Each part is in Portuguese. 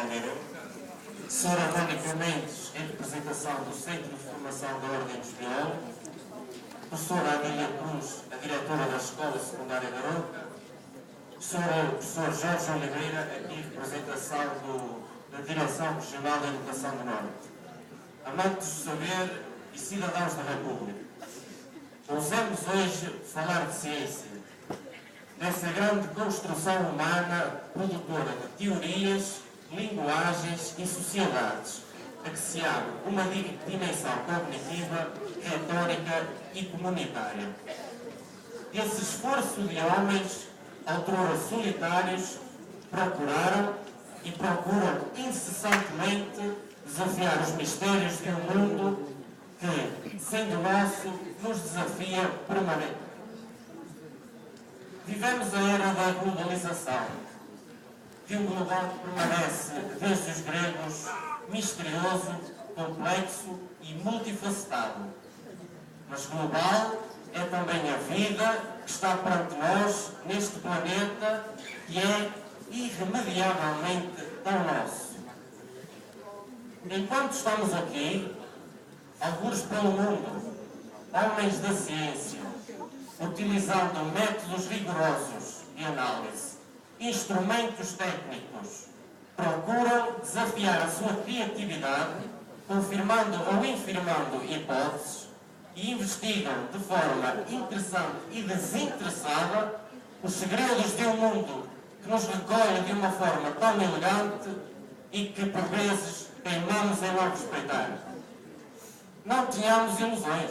Almeida, Sra. Mónica Mendes, em representação do Centro de Formação da Ordem dos Biólogos, Professora Adília Cruz, a diretora da Escola Secundária da Arouca, Professor Jorge Oliveira, aqui em representação da Direção Regional da Educação do Norte. Amantes do saber e cidadãos da República, ousamos hoje falar de ciência, dessa grande construção humana produtora de teorias, linguagens e sociedades, a que se abre uma dimensão cognitiva, retórica e comunitária. Esse esforço de homens, outrora solitários, procuraram e procuram incessantemente desafiar os mistérios de um mundo que, sendo nosso, nos desafia permanentemente. Vivemos a era da globalização, de um global que permanece, desde os gregos, misterioso, complexo e multifacetado. Mas global é também a vida que está perante nós, neste planeta, que é irremediavelmente tão nosso. Enquanto estamos aqui, alguns pelo mundo, homens da ciência, utilizando métodos rigorosos de análise, instrumentos técnicos, procuram desafiar a sua criatividade, confirmando ou infirmando hipóteses, e investigam de forma interessante e desinteressada os segredos de um mundo que nos recolhe de uma forma tão elegante e que, por vezes, teimamos em não respeitar. Não tenhamos ilusões.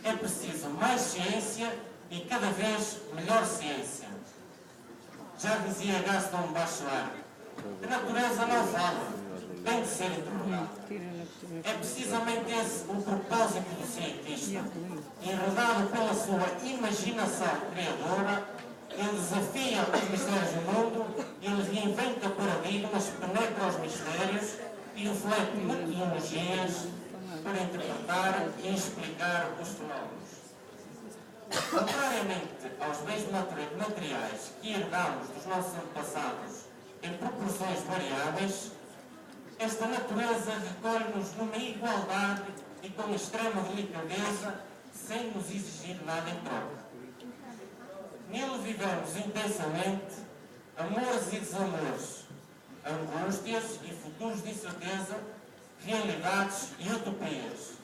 É preciso mais ciência e cada vez melhor ciência. Já dizia Gaston Bachelard, a natureza não fala, tem de ser interrogada. É precisamente esse o propósito do cientista. Enredado pela sua imaginação criadora, ele desafia os mistérios do mundo, ele reinventa paradigmas, penetra os mistérios e reflete metodologias para interpretar e explicar os fenómenos. Contrariamente aos bens materiais que herdamos dos nossos antepassados em proporções variáveis, esta natureza recolhe-nos numa igualdade e com extrema delicadeza, sem nos exigir nada em troca. Nele vivemos intensamente amores e desamores, angústias e futuros de incerteza, realidades e utopias.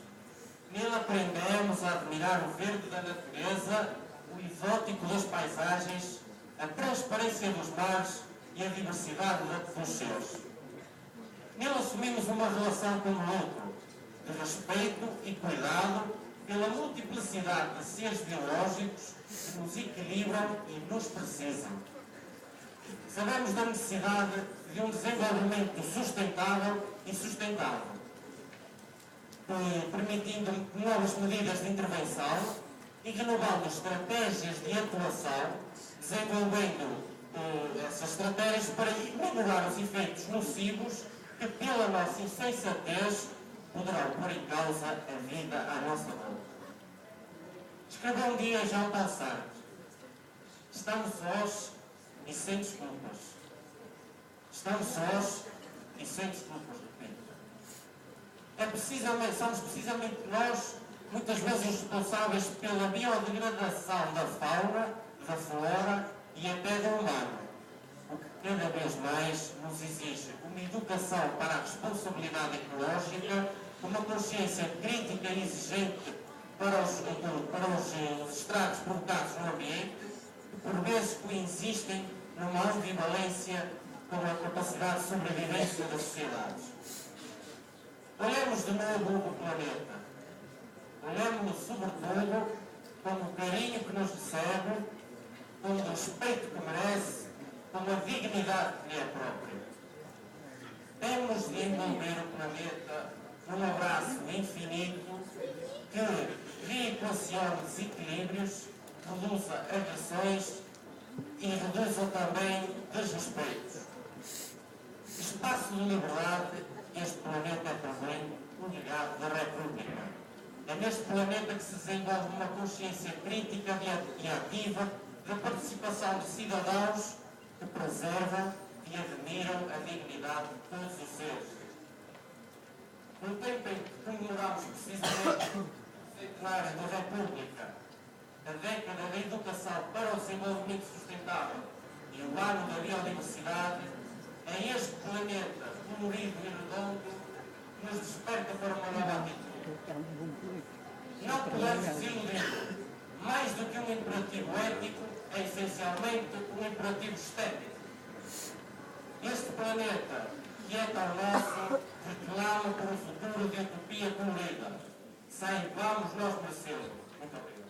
Nele aprendemos a admirar o verde da natureza, o exótico das paisagens, a transparência dos mares e a diversidade dos seres. Nele assumimos uma relação com o outro, de respeito e cuidado pela multiplicidade de seres biológicos que nos equilibram e nos precisam. Sabemos da necessidade de um desenvolvimento sustentável e sustentável, permitindo novas medidas de intervenção e renovando estratégias de atuação, desenvolvendo essas estratégias para minorar os efeitos nocivos que, pela nossa insensatez, poderão pôr em causa a vida à nossa volta. Escreveu um dia Jean Paul Sartre: estamos sós e sem desculpas. Estamos sós e sem desculpas, repito. Somos precisamente nós, muitas vezes, responsáveis pela biodegradação da fauna, da flora e até do humano, o que cada vez mais nos exige uma educação para a responsabilidade ecológica, uma consciência crítica e exigente para os estragos provocados no ambiente, que por vezes coexistem numa ambivalência com a capacidade de sobrevivência das sociedades. Olhemos de novo o planeta. Olhemos-lo sobretudo com o carinho que nos recebe, com o respeito que merece, com a dignidade que lhe é própria. Temos de envolver o planeta num abraço infinito que reequacione desequilíbrios, reduza agressões e reduza também desrespeitos. Espaço de liberdade, este planeta é também o legado da República. É neste planeta que se desenvolve uma consciência crítica e ativa da participação de cidadãos que preservam, que admiram a dignidade de todos os seres. No tempo em que comemoramos precisamente o centenário da República, a década da educação para o desenvolvimento sustentável e o ano da biodiversidade, é este planeta colorido e redondo que nos desperta para uma nova atitude. Não podemos desiludir. Mais do que um imperativo ético, é essencialmente um imperativo estético. Este planeta, que é tão nosso, reclama por um futuro de utopia colorida. Saibamos nós merecê-lo. Muito obrigado.